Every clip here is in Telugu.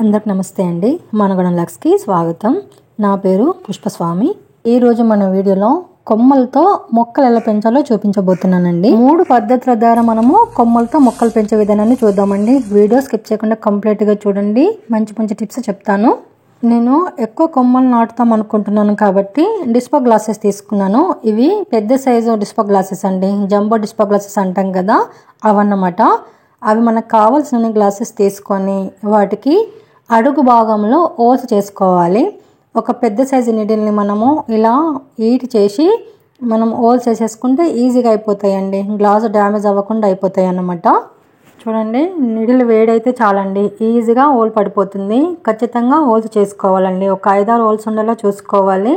అందరికి నమస్తే అండి. మనగడం లక్స్కి స్వాగతం. నా పేరు పుష్పస్వామి. ఈరోజు మన వీడియోలో కొమ్మలతో మొక్కలు ఎలా పెంచాలో చూపించబోతున్నానండి. 3 పద్ధతుల ద్వారా మనము కొమ్మలతో మొక్కలు పెంచే విధానాన్ని చూద్దామండి. వీడియో స్కిప్ చేయకుండా కంప్లీట్గా చూడండి. మంచి మంచి టిప్స్ చెప్తాను. నేను ఎక్కువ కొమ్మలు నాటుతాం అనుకుంటున్నాను కాబట్టి డిస్పో గ్లాసెస్ తీసుకున్నాను. ఇవి పెద్ద సైజు డిస్పో గ్లాసెస్ అండి. జంబో డిస్పో గ్లాసెస్ అంటాం కదా, అవన్నమాట. అవి మనకు కావాల్సిన గ్లాసెస్ తీసుకొని వాటికి అడుగు భాగంలో ఓల్స్ చేసుకోవాలి. ఒక పెద్ద సైజు నీడిల్ని మనము ఇలా ఈట్ చేసి మనం ఓల్స్ వేసేసుకుంటే ఈజీగా అయిపోతాయండి. గ్లాసు డ్యామేజ్ అవ్వకుండా అయిపోతాయి అన్నమాట. చూడండి, నీడిల్ వేడైతే చాలండి, ఈజీగా ఓల్ పడిపోతుంది. ఖచ్చితంగా ఓల్స్ చేసుకోవాలండి. ఒక 5-6 ఓల్స్ ఉండేలా చూసుకోవాలి.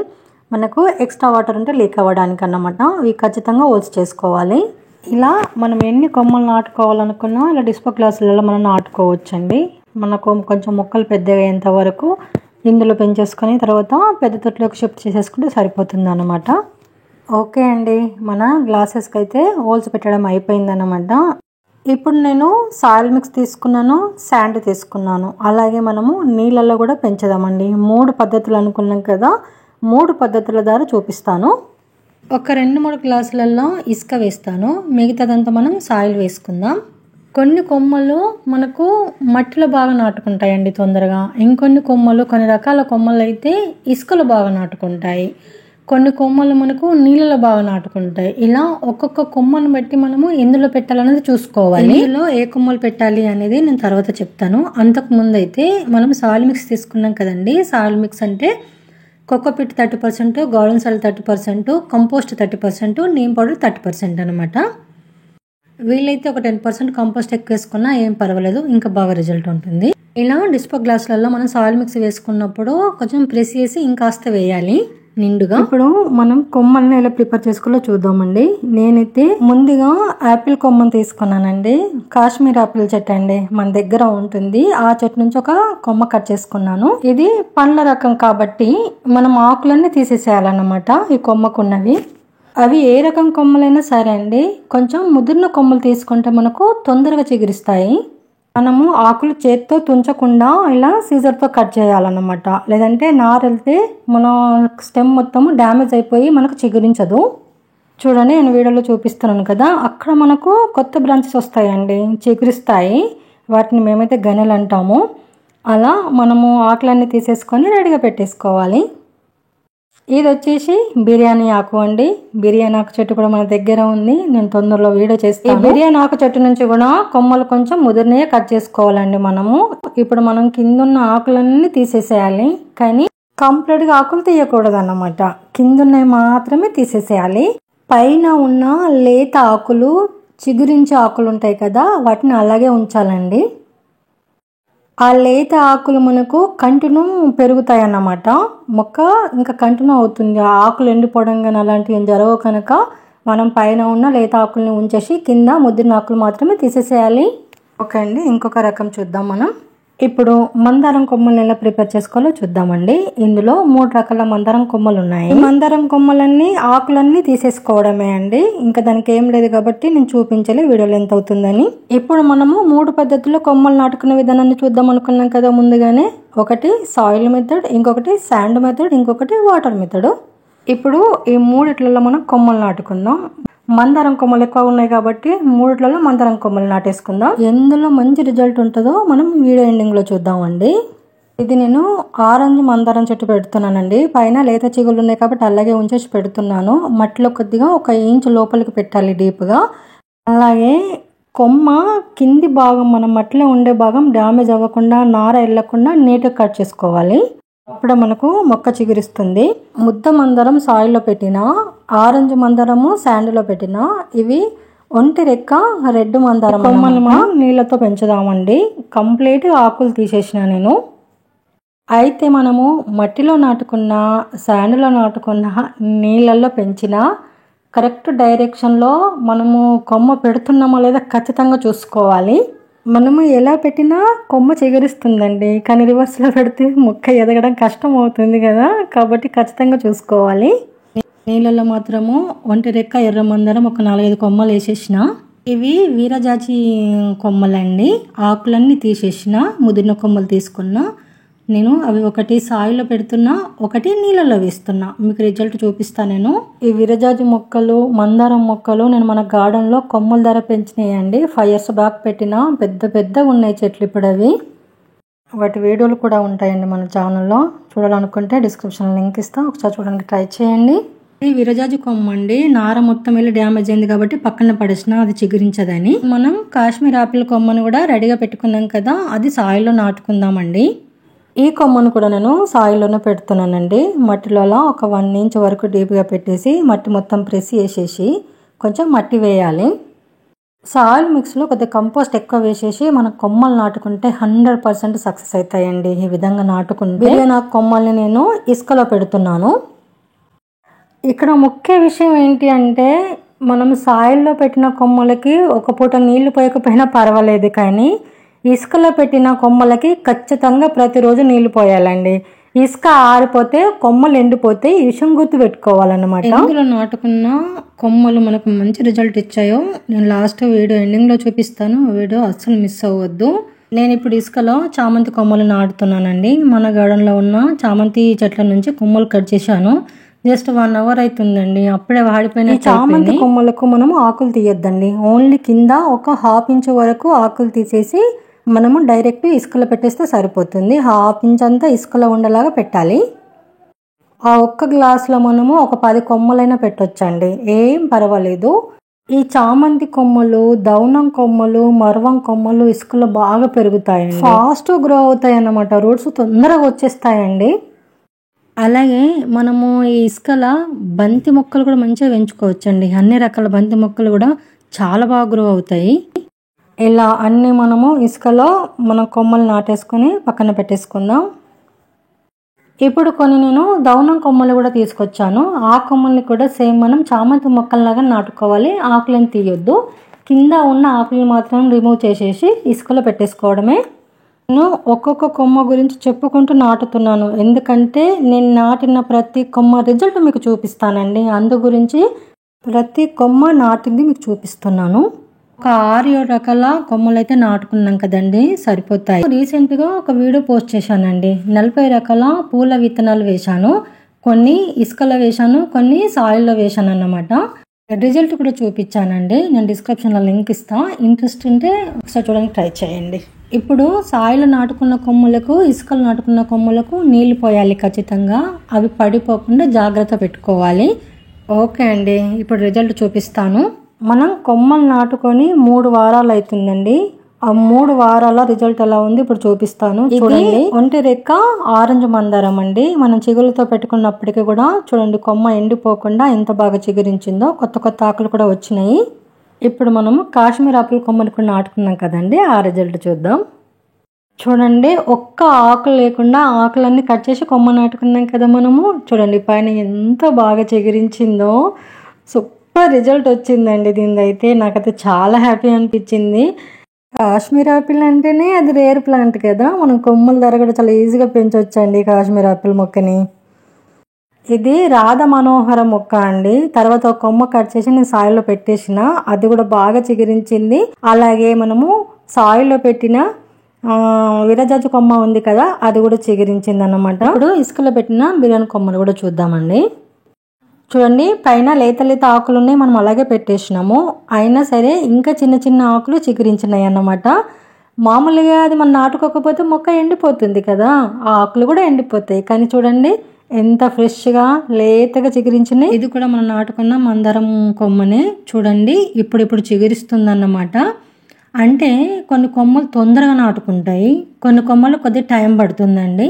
మనకు ఎక్స్ట్రా వాటర్ ఉంటే లీక్ అవ్వడానికి అన్నమాట. ఇవి ఖచ్చితంగా ఓల్స్ చేసుకోవాలి. ఇలా మనం ఎన్ని కొమ్మలు నాటుకోవాలనుకున్నా ఇలా డిస్పో గ్లాసులలో మనం నాటుకోవచ్చండి. మనకు కొంచెం మొక్కలు పెద్దగా అయ్యేంత వరకు ఇందులో పెంచేసుకొని తర్వాత పెద్ద తొట్లోకి షిఫ్ట్ చేసేసుకుంటే సరిపోతుంది అన్నమాట. ఓకే అండి, మన గ్లాసెస్కి అయితే హోల్స్ పెట్టడం అయిపోయిందన్నమాట. ఇప్పుడు నేను సాయిల్ మిక్స్ తీసుకున్నాను, శాండ్ తీసుకున్నాను. అలాగే మనము నీళ్ళల్లో కూడా పెంచుదామండి. 3 పద్ధతులు అనుకున్నాం కదా, 3 పద్ధతుల ద్వారా చూపిస్తాను. ఒక 2-3 గ్లాసులలో ఇసుక వేస్తాను, మిగతాదంతా మనం సాయిల్ వేసుకుందాం. కొన్ని కొమ్మలు మనకు మట్టిలో బాగా నాటుకుంటాయండి తొందరగా. ఇంకొన్ని కొమ్మలు, కొన్ని రకాల కొమ్మలు అయితే ఇసుకలో బాగా నాటుకుంటాయి. కొన్ని కొమ్మలు మనకు నీళ్ళలో బాగా నాటుకుంటాయి. ఇలా ఒక్కొక్క కొమ్మను బట్టి మనము ఎందులో పెట్టాలనేది చూసుకోవాలి. ఇందులో ఏ కొమ్మలు పెట్టాలి అనేది నేను తర్వాత చెప్తాను. అంతకు ముందు అయితే మనం సాయిల్ మిక్స్ తీసుకున్నాం కదండి. సాయిల్ మిక్స్ అంటే cocopeat 30%, garden soil 30%, compost 30%, neem powder 30% అనమాట. వీలైతే ఒక 10% కంపోస్ట్ ఎక్కువ వేసుకున్నా ఏం పర్వాలేదు, ఇంకా బాగా రిజల్ట్ ఉంటుంది. ఇలా డిస్పో గ్లాసులలో మనం సాయిల్ మిక్స్ వేసుకున్నప్పుడు కొంచెం ప్రెస్ చేసి ఇంకాస్త వేయాలి నిండుగా. ఇప్పుడు మనం కొమ్మల్ని ఎలా ప్రిపేర్ చేసుకోవాలో చూద్దామండి. నేనైతే ముందుగా యాపిల్ కొమ్మను తీసుకున్నానండి. కాశ్మీర్ యాపిల్ చెట్టు అండి, మన దగ్గర ఉంటుంది. ఆ చెట్టు నుంచి ఒక కొమ్మ కట్ చేసుకున్నాను. ఇది పండ్ల రకం కాబట్టి మనం ఆకులన్నీ తీసేసేయాలన్నమాట. ఈ కొమ్మకున్నవి అవి ఏ రకం కొమ్మలైనా సరే అండి, కొంచెం ముదిరిన కొమ్మలు తీసుకుంటే మనకు తొందరగా చిగురిస్తాయి. మనము ఆకులు చేత్తో తుంచకుండా ఇలా సీజర్తో కట్ చేయాలన్నమాట. లేదంటే నారు వెళ్తే మన స్టెమ్ మొత్తము డ్యామేజ్ అయిపోయి మనకు చిగురించదు. చూడండి, నేను వీడియోలో చూపిస్తున్నాను కదా, అక్కడ మనకు కొత్త బ్రాంచెస్ వస్తాయండి, చిగురిస్తాయి. వాటిని మేమైతే గనెలు అంటాము. అలా మనము ఆకులన్నీ తీసేసుకొని రెడీగా పెట్టేసుకోవాలి. ఇది వచ్చేసి బిర్యానీ ఆకు అండి. బిర్యానీ ఆకు చెట్టు కూడా మన దగ్గర ఉంది. నేను తొందరలో వీడియో చేస్తాను. ఈ బిర్యానీ ఆకు చెట్టు నుంచి కూడా కొమ్మలు కొంచెం ముదిరినయే కట్ చేసుకోవాలండి మనము. ఇప్పుడు మనం కింద ఉన్న ఆకులన్నీ తీసేసేయాలి, కానీ కంప్లీట్గా ఆకులు తీయకూడదు అన్నమాట. కింద ఉన్నవి మాత్రమే తీసేసేయాలి. పైన ఉన్న లేత ఆకులు, చిగురించే ఆకులు ఉంటాయి కదా, వాటిని అలాగే ఉంచాలండి. ఆ లేత ఆకులు మనకు కంటిన్యూ పెరుగుతాయి అన్నమాట. మొక్క ఇంకా కంటిన్యూ అవుతుంది. ఆ ఆకులు ఎండిపోవడం కానీ అలాంటివి ఏం జరగవు కనుక మనం పైన ఉన్న లేత ఆకుల్ని ఉంచేసి కింద ముద్దిన ఆకులు మాత్రమే తీసేసేయాలి. ఓకే అండి, ఇంకొక రకం చూద్దాం మనం. ఇప్పుడు మందారం కొమ్మల్ని ఎలా ప్రిపేర్ చేసుకోవాలో చూద్దామండి. ఇందులో 3 రకాల మందారం కొమ్మలు ఉన్నాయి. మందారం కొమ్మలన్నీ ఆకులన్నీ తీసేసుకోవడమే అండి. ఇంకా దానికి ఏం లేదు కాబట్టి నేను చూపించలే వీడియోలో ఎంత అవుతుందని. ఇప్పుడు మనము 3 పద్ధతుల్లో కొమ్మలు నాటుకునే విధానాన్ని చూద్దాం అనుకున్నాం కదా ముందుగానే. ఒకటి సాయిల్ మెథడ్, ఇంకొకటి శాండ్ మెథడ్, ఇంకొకటి వాటర్ మెథడ్. ఇప్పుడు ఈ 3 మనం కొమ్మలు నాటుకుందాం. మందారం కొమ్మలు ఎక్కువ ఉన్నాయి కాబట్టి 3 మందారం కొమ్మలు నాటేసుకుందాం. ఎందులో మంచి రిజల్ట్ ఉంటుందో మనం వీడియో ఎండింగ్ లో చూద్దామండి. ఇది నేను ఆరెంజ్ మందారం చెట్టు పెడుతున్నానండి. పైన లేత చిగుళ్ళు ఉన్నాయి కాబట్టి అలాగే ఉంచేసి పెడుతున్నాను. మట్టిలో కొద్దిగా 1 ఇంచు లోపలికి పెట్టాలి డీప్గా. అలాగే కొమ్మ కింది భాగం, మనం మట్టిలో ఉండే భాగం డ్యామేజ్ అవ్వకుండా, నార వెళ్ళకుండా నీట్గా కట్ చేసుకోవాలి. అప్పుడే మనకు మొక్క చిగురిస్తుంది. ముద్ద మందారం సాయిల్లో పెట్టిన, ఆరెంజ్ మందారము శాండ్లో పెట్టిన, ఇవి ఒంటి రెక్క రెడ్ మందారం కొమ్మల్ని మనం నీళ్ళతో పెంచుదామండి. కంప్లీట్ ఆకులు తీసేసిన నేను. అయితే మనము మట్టిలో నాటుకున్న, శాండ్లో నాటుకున్న, నీళ్ళల్లో పెంచిన కరెక్ట్ డైరెక్షన్లో మనము కొమ్మ పెడుతున్నామో లేదా ఖచ్చితంగా చూసుకోవాలి. మనము ఎలా పెట్టినా కొమ్మ చిగురిస్తుందండి, కానీ రివర్స్లో పెడితే మొక్క ఎదగడం కష్టం అవుతుంది కదా, కాబట్టి ఖచ్చితంగా చూసుకోవాలి. నీళ్ళల్లో మాత్రము ఒంటి రెక్క ఎర్ర మందారం ఒక 4-5 కొమ్మలు వేసేసిన. ఇవి వీరజాజి కొమ్మలండి. ఆకులన్నీ తీసేసిన, ముదిరిన కొమ్మలు తీసుకున్నా నేను. అవి ఒకటి సాయిలో పెడుతున్నా, ఒకటి నీళ్ళలో వేస్తున్నా. మీకు రిజల్ట్ చూపిస్తాను నేను. ఈ విరజాజి మొక్కలు, మందారం మొక్కలు నేను మన గార్డెన్లో కొమ్మల ధర పెంచినాయండి. 5 years బ్యాక్ పెట్టిన పెద్ద పెద్దగా ఉన్నాయి చెట్లు ఇప్పుడు అవి. వాటి వీడియోలు కూడా ఉంటాయండి మన ఛానల్లో. చూడాలనుకుంటే డిస్క్రిప్షన్ లింక్ ఇస్తా, ఒకసారి చూడడానికి ట్రై చేయండి. ఈ విరజాజి కొమ్మ అండి, నార మొత్తం వెళ్ళి డ్యామేజ్ అయింది కాబట్టి పక్కన పడేసిన, అది చిగురించదని. మనం కాశ్మీర్ ఆపిల్ కొమ్మను కూడా రెడీగా పెట్టుకున్నాం కదా, అది సాయిల్లో నాటుకుందామండి. ఈ కొమ్మను కూడా నేను సాయిల్లోనే పెడుతున్నానండి. మట్టిలో ఒక 1 inch వరకు డీప్గా పెట్టేసి మట్టి మొత్తం ప్రెస్ చేసేసి కొంచెం మట్టి వేయాలి. సాయిల్ మిక్స్లో కొద్దిగా కంపోస్ట్ ఎక్కువ వేసేసి మన కొమ్మలు నాటుకుంటే 100% సక్సెస్ అవుతాయండి. ఈ విధంగా నాటుకుంటే నా కొమ్మల్ని నేను ఇసుకలో పెడుతున్నాను. ఇక్కడ ముఖ్య విషయం ఏంటి అంటే, మనం సాయిల్లో పెట్టిన కొమ్మలకి ఒక పూట నీళ్లు పోయకపోయినా పర్వాలేదు, కానీ ఇసుకలో పెట్టిన కొమ్మలకి ఖచ్చితంగా ప్రతిరోజు నీళ్లు పోయాలండి. ఇసుక ఆరిపోతే కొమ్మలు ఎండిపోతే ఈ విషయం గుర్తు పెట్టుకోవాలన్నమాట. ఇందులో నాటుకున్న కొమ్మలు మనకు మంచి రిజల్ట్ ఇచ్చాయో నేను లాస్ట్ వీడియో ఎండింగ్లో చూపిస్తాను. వీడియో అస్సలు మిస్ అవ్వద్దు. నేను ఇప్పుడు ఇసుకలో చామంతి కొమ్మలు నాటుతున్నానండి. మన గార్డెన్లో ఉన్న చామంతి చెట్ల నుంచి కొమ్మలు కట్ చేశాను. జస్ట్ 1 hour అవుతుందండి, అప్పుడే వాడిపోయిన. చామంతి కొమ్మలకు మనము ఆకులు తీయొద్దండి. ఓన్లీ కింద ఒక 1/2 inch వరకు ఆకులు తీసేసి మనము డైరెక్ట్ ఇసుకలో పెట్టేస్తే సరిపోతుంది. 1/2 inch అంతా ఇసుకలో ఉండేలాగా పెట్టాలి. ఆ ఒక్క గ్లాసులో మనము ఒక 10 కొమ్మలైనా పెట్టొచ్చండి, ఏం పర్వాలేదు. ఈ చామంతి కొమ్మలు, దౌనం కొమ్మలు, మరవం కొమ్మలు ఇసుకలో బాగా పెరుగుతాయండి. ఫాస్ట్ గ్రో అవుతాయి అన్నమాట. రూట్స్ తొందరగా వచ్చేస్తాయండి. అలాగే మనము ఈ ఇసుకల బంతి మొక్కలు కూడా మంచిగా పెంచుకోవచ్చండి. అన్ని రకాల బంతి మొక్కలు కూడా చాలా బాగా గ్రో అవుతాయి. ఇలా అన్ని మనము ఇసుకలో మన కొమ్మలు నాటేసుకొని పక్కన పెట్టేసుకుందాం. ఇప్పుడు కొన్ని నేను దౌనం కొమ్మలు కూడా తీసుకొచ్చాను. ఆ కొమ్మల్ని కూడా సేమ్ మనం చామంతి మొక్కల్లాగా నాటుకోవాలి. ఆకులను తీయొద్దు, కింద ఉన్న ఆకులు మాత్రం రిమూవ్ చేసేసి ఇసుకలో పెట్టేసుకోవడమే. నేను ఒక్కొక్క కొమ్మ గురించి చెప్పుకుంటూ నాటుతున్నాను, ఎందుకంటే నేను నాటిన ప్రతి కొమ్మ రిజల్ట్ మీకు చూపిస్తానండి. అందు గురించి ప్రతి కొమ్మ నాటింది మీకు చూపిస్తున్నాను. ఒక 6-7 రకాల కొమ్మలు అయితే నాటుకున్నాం కదండి, సరిపోతాయి. రీసెంట్గా ఒక వీడియో పోస్ట్ చేశానండి. 40 రకాల పూల విత్తనాలు వేశాను. కొన్ని ఇసుకలో వేశాను, కొన్ని సాయిల్లో వేశాను అన్నమాట. రిజల్ట్ కూడా చూపించానండి. నేను డిస్క్రిప్షన్లో లింక్ ఇస్తా, ఇంట్రెస్ట్ ఉంటే ఒకసారి చూడడానికి ట్రై చేయండి. ఇప్పుడు సాయిలో నాటుకున్న కొమ్మలకు, ఇసుకలు నాటుకున్న కొమ్మలకు నీళ్లు పోయాలి ఖచ్చితంగా. అవి పడిపోకుండా జాగ్రత్త పెట్టుకోవాలి. ఓకే అండి, ఇప్పుడు రిజల్ట్ చూపిస్తాను. మనం కొమ్మలు నాటుకొని 3 వారాలు అవుతుందండి. ఆ 3 వారాల రిజల్ట్ ఎలా ఉంది ఇప్పుడు చూపిస్తాను. చూడండి, ఒంటి రెక్క ఆరెంజ్ మందారం అండి. మనం చిగురులతో పెట్టుకున్నప్పటికీ కూడా చూడండి కొమ్మ ఎండిపోకుండా ఎంత బాగా చిగురించిందో. కొత్త కొత్త ఆకులు కూడా వచ్చినాయి. ఇప్పుడు మనము కాశ్మీర్ ఆపిల్ కొమ్మని కూడా నాటుకున్నాం కదండి, ఆ రిజల్ట్ చూద్దాం. చూడండి, ఒక్క ఆకులు లేకుండా ఆకులన్నీ కట్ చేసి కొమ్మ నాటుకున్నాం కదా మనము. చూడండి పైన ఎంత బాగా చిగురించిందో. సూపర్ రిజల్ట్ వచ్చిందండి దీనిదైతే. నాకైతే చాలా హ్యాపీ అనిపించింది. కాశ్మీర్ ఆపిల్ అంటేనే అది రేర్ ప్లాంట్ కదా, మనం కొమ్మల ధర కూడా చాలా ఈజీగా పెంచవచ్చండి కాశ్మీర్ ఆపిల్ మొక్కని. ఇది రాధ మనోహర మొక్క అండి. తర్వాత ఒక కొమ్మ కట్ చేసి నేను సాయిల్లో పెట్టేసిన, అది కూడా బాగా చిగురించింది. అలాగే మనము సాయిల్లో పెట్టిన విరజాజి కొమ్మ ఉంది కదా, అది కూడా చిగురించింది అన్నమాట. ఇప్పుడు ఇసుకలో పెట్టిన బిర్యానీ కొమ్మను కూడా చూద్దామండి. చూడండి, పైన లేత లేత ఆకులు ఉన్నాయి, మనం అలాగే పెట్టేసినాము. అయినా సరే ఇంకా చిన్న చిన్న ఆకులు చిగురించినాయి అన్నమాట. మామూలుగా అది మనం నాటుకోకపోతే మొక్క ఎండిపోతుంది కదా, ఆ ఆకులు కూడా ఎండిపోతాయి. కానీ చూడండి ఎంత ఫ్రెష్గా లేతగా చిగురించినాయి. ఇది కూడా మనం నాటుకున్న మందారం కొమ్మనే. చూడండి ఇప్పుడు చిగురిస్తుంది అన్నమాట. అంటే కొన్ని కొమ్మలు తొందరగా నాటుకుంటాయి, కొన్ని కొమ్మలు కొద్దిగా టైం పడుతుందండి.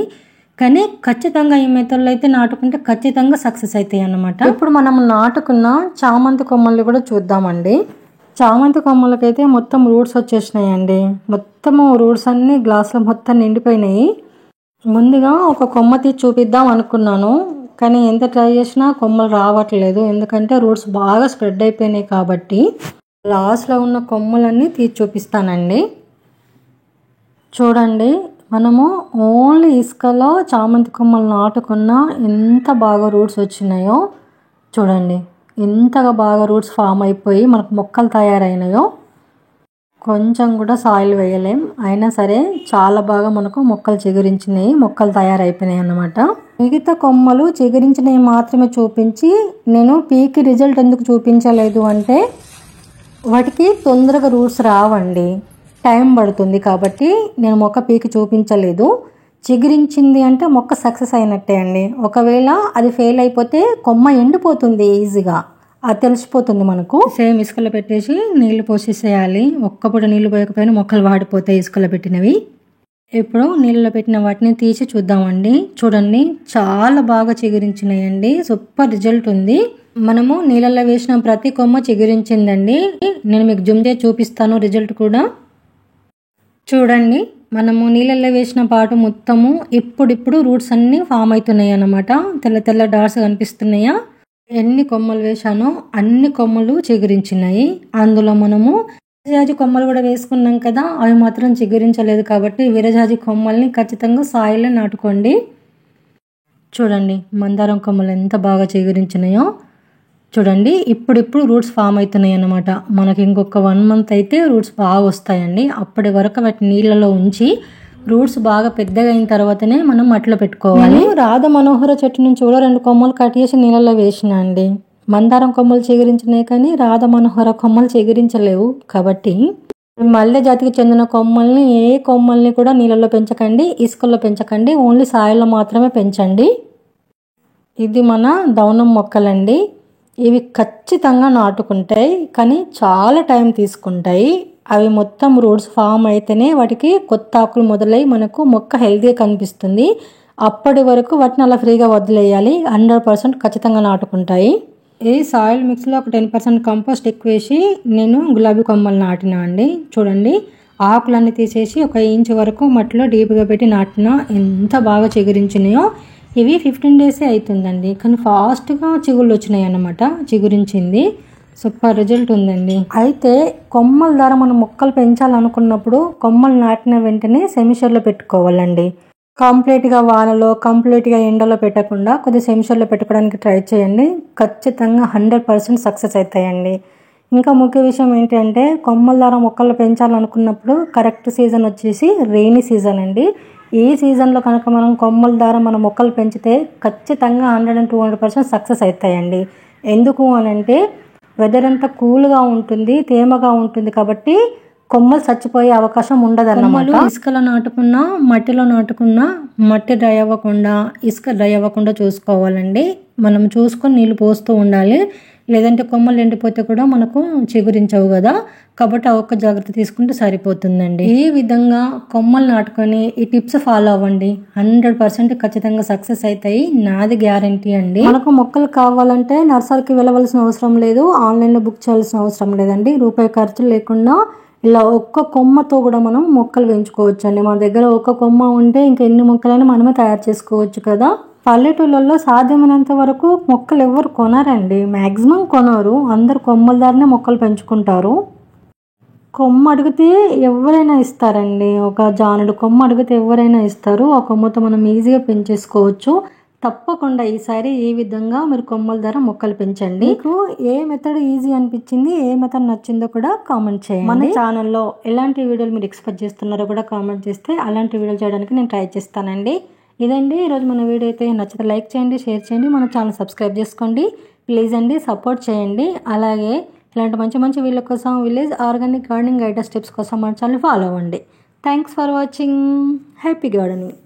కానీ ఖచ్చితంగా ఈ మెథడ్లో అయితే నాటుకుంటే ఖచ్చితంగా సక్సెస్ అవుతాయి అన్నమాట. ఇప్పుడు మనం నాటుకున్న చామంతి కొమ్మల్ని కూడా చూద్దామండి. చామంతి కొమ్మలకైతే మొత్తం రూట్స్ వచ్చేసినాయండి. మొత్తము రూట్స్ అన్ని గ్లాసులో మొత్తం నిండిపోయినాయి. ముందుగా ఒక కొమ్మ తీసి చూపిద్దాం అనుకున్నాను, కానీ ఎంత ట్రై చేసినా కొమ్మలు రావట్లేదు. ఎందుకంటే రూట్స్ బాగా స్ప్రెడ్ అయిపోయినాయి కాబట్టి. లాస్ట్లో ఉన్న కొమ్మలన్నీ తీసి చూపిస్తానండి. చూడండి, మనము ఓన్లీ ఇసుకలో చామంతి కొమ్మలు నాటుకున్నా ఎంత బాగా రూట్స్ వచ్చినాయో. చూడండి ఎంతగా బాగా రూట్స్ ఫామ్ అయిపోయి మనకు మొక్కలు తయారైనాయో. కొంచెం కూడా సాయిల్ వేయలేం, అయినా సరే చాలా బాగా మనకు మొక్కలు చిగురించినాయి, మొక్కలు తయారైపోయినాయి అన్నమాట. మిగతా కొమ్మలు చిగురించినవి మాత్రమే చూపించి నేను పీకి రిజల్ట్ ఎందుకు చూపించలేదు అంటే వాటికి తొందరగా రూట్స్ రావండి, టైం పడుతుంది. కాబట్టి నేను మొక్క పీకి చూపించలేదు. చిగురించింది అంటే మొక్క సక్సెస్ అయినట్టే అండి. ఒకవేళ అది ఫెయిల్ అయిపోతే కొమ్మ ఎండిపోతుంది ఈజీగా, అది తెలిసిపోతుంది మనకు. సేమ్ ఇసుకలో పెట్టేసి నీళ్లు పోసేసేయాలి. ఒక్కప్పుడు నీళ్లు పోయకపోయినా మొక్కలు వాడిపోతాయి ఇసుకలో పెట్టినవి. ఇప్పుడు నీళ్ళలో పెట్టిన వాటిని తీసి చూద్దామండి. చూడండి, చాలా బాగా చిగురించినాయండి, సూపర్ రిజల్ట్ ఉంది. మనము నీళ్ళల్లో వేసిన ప్రతి కొమ్మ చిగురించిందండి. నేను మీకు జూమ్ చేసి చూపిస్తాను రిజల్ట్ కూడా. చూడండి, మనము నీళ్ళల్లో వేసిన పాటు మొత్తము ఇప్పుడిప్పుడు రూట్స్ అన్నీ ఫామ్ అవుతున్నాయి అన్నమాట. తెల్ల తెల్ల డాట్స్ కనిపిస్తున్నాయా? ఎన్ని కొమ్మలు వేశానో అన్ని కొమ్మలు చిగురించినాయి. అందులో మనము విరజాజి కొమ్మలు కూడా వేసుకున్నాం కదా, అవి మాత్రం చిగురించలేదు. కాబట్టి విరజాజి కొమ్మల్ని ఖచ్చితంగా సాయిల్లో నాటుకోండి. చూడండి, మందారం కొమ్మలు ఎంత బాగా చిగురించినాయో. చూడండి, ఇప్పుడిప్పుడు రూట్స్ ఫామ్ అవుతున్నాయి అన్నమాట. మనకి ఇంకొక 1 మంత్ అయితే రూట్స్ బాగా వస్తాయండి. అప్పటి వరకు వాటి నీళ్ళలో ఉంచి రూట్స్ బాగా పెద్దగా అయిన తర్వాతనే మనం మట్టిలో పెట్టుకోవాలి. రాధ మనోహర చెట్టు నుంచి కూడా 2 కొమ్మలు కట్ చేసి నీళ్ళలో వేసిన అండి. మందారం కొమ్మలు చిగురించినాయి కానీ రాధ మనోహర కొమ్మలు చిగురించలేవు. కాబట్టి మల్లె జాతికి చెందిన కొమ్మల్ని, ఏ కొమ్మల్ని కూడా నీళ్ళలో పెంచకండి, ఇసుకల్లో పెంచకండి, ఓన్లీ సాయిల్లో మాత్రమే పెంచండి. ఇది మన దౌనం మొక్కలండి. ఇవి ఖచ్చితంగా నాటుకుంటాయి కానీ చాలా టైం తీసుకుంటాయి. అవి మొత్తం రూట్స్ ఫామ్ అయితేనే వాటికి కొత్త ఆకులు మొదలై మనకు మొక్క హెల్తీగా కనిపిస్తుంది. అప్పటి వరకు వాటిని అలా ఫ్రీగా వదిలేయాలి. 100% ఖచ్చితంగా నాటుకుంటాయి. ఈ సాయిల్ మిక్స్లో ఒక 10% కంపోస్ట్ ఎక్కువ వేసి నేను గులాబీ కొమ్మలు నాటినా అండి. చూడండి, ఆకులన్నీ తీసేసి 1 ఇంచ్ వరకు మట్టిలో డీప్గా పెట్టి నాటినా ఎంత బాగా చిగురించినాయో. ఇవి 15 డేసే అవుతుందండి కానీ ఫాస్ట్గా చిగుళ్ళు వచ్చినాయి అన్నమాట. చిగురించింది, సూపర్ రిజల్ట్ ఉందండి. అయితే కొమ్మల ద్వారా మనం మొక్కలు పెంచాలనుకున్నప్పుడు కొమ్మలు నాటిన వెంటనే సెమిషర్లో పెట్టుకోవాలండి. కంప్లీట్గా వానలో, కంప్లీట్గా ఎండలో పెట్టకుండా కొద్దిగా సెమిషర్లో పెట్టుకోవడానికి ట్రై చేయండి. ఖచ్చితంగా 100% సక్సెస్ అవుతాయండి. ఇంకా ముఖ్య విషయం ఏంటంటే కొమ్మల ద్వారా మొక్కలు పెంచాలనుకున్నప్పుడు కరెక్ట్ సీజన్ వచ్చేసి రెయినీ సీజన్ అండి. ఈ సీజన్లో కనుక మనం కొమ్మల ద్వారా మన మొక్కలు పెంచితే ఖచ్చితంగా 100 and 200% సక్సెస్ అవుతాయండి. ఎందుకు అనంటే వెదర్ అంతా కూల్గా ఉంటుంది, తేమగా ఉంటుంది. కాబట్టి కొమ్మలు చచ్చిపోయే అవకాశం ఉండదన్నమాట. ఇసుకలో నాటుకున్నా, మట్టిలో నాటుకున్నా మట్టి డ్రై అవ్వకుండా, ఇసుక డ్రై అవ్వకుండా చూసుకోవాలండి. మనం చూసుకొని నీళ్ళు పోస్తూ ఉండాలి. లేదంటే కొమ్మలు ఎండిపోతే కూడా మనకు చిగురించవు కదా. కాబట్టి ఆ ఒక్క జాగ్రత్త తీసుకుంటే సరిపోతుందండి. ఈ విధంగా కొమ్మలు నాటుకొని ఈ టిప్స్ ఫాలో అవ్వండి. 100% ఖచ్చితంగా సక్సెస్ అవుతాయి, నాది గ్యారంటీ అండి. మనకు మొక్కలు కావాలంటే నర్సరీకి వెళ్ళవలసిన అవసరం లేదు, ఆన్లైన్లో బుక్ చేయాల్సిన అవసరం లేదండి. రూపాయి ఖర్చు లేకుండా ఇలా ఒక్క కొమ్మతో కూడా మనం మొక్కలు పెంచుకోవచ్చు అండి. మన దగ్గర ఒక్క కొమ్మ ఉంటే ఇంకా ఎన్ని మొక్కలైనా మనమే తయారు చేసుకోవచ్చు కదా. పల్లెటూళ్ళల్లో సాధ్యమైనంత వరకు మొక్కలు ఎవరు కొనరండి, మ్యాక్సిమం కొనరు. అందరు కొమ్మల దారినే మొక్కలు పెంచుకుంటారు. కొమ్మ అడిగితే ఎవరైనా ఇస్తారండి. ఒక జానుడు కొమ్మ అడిగితే ఎవరైనా ఇస్తారు. ఆ కొమ్మతో మనం ఈజీగా పెంచేసుకోవచ్చు. తప్పకుండా ఈసారి ఈ విధంగా మీరు కొమ్మల ద్వారా మొక్కలు పెంచండి. మీకు ఏ మెథడ్ ఈజీ అనిపించింది, ఏ మెథడ్ నచ్చిందో కూడా కామెంట్ చేయండి. మన ఛానల్లో ఎలాంటి వీడియోలు మీరు ఎక్స్పెక్ట్ చేస్తున్నారో కూడా కామెంట్ చేస్తే అలాంటి వీడియోలు చేయడానికి నేను ట్రై చేస్తానండి. ఇదండి ఈరోజు మన వీడియో. అయితే నచ్చితే లైక్ చేయండి, షేర్ చేయండి, మన ఛానల్ సబ్స్క్రైబ్ చేసుకోండి ప్లీజ్ అండి, సపోర్ట్ చేయండి. అలాగే ఇలాంటి మంచి మంచి వీడియోల కోసం, village organic gardening guidance tips కోసం మన ఛానల్ ఫాలో అవ్వండి. Thanks for watching. Happy gardening.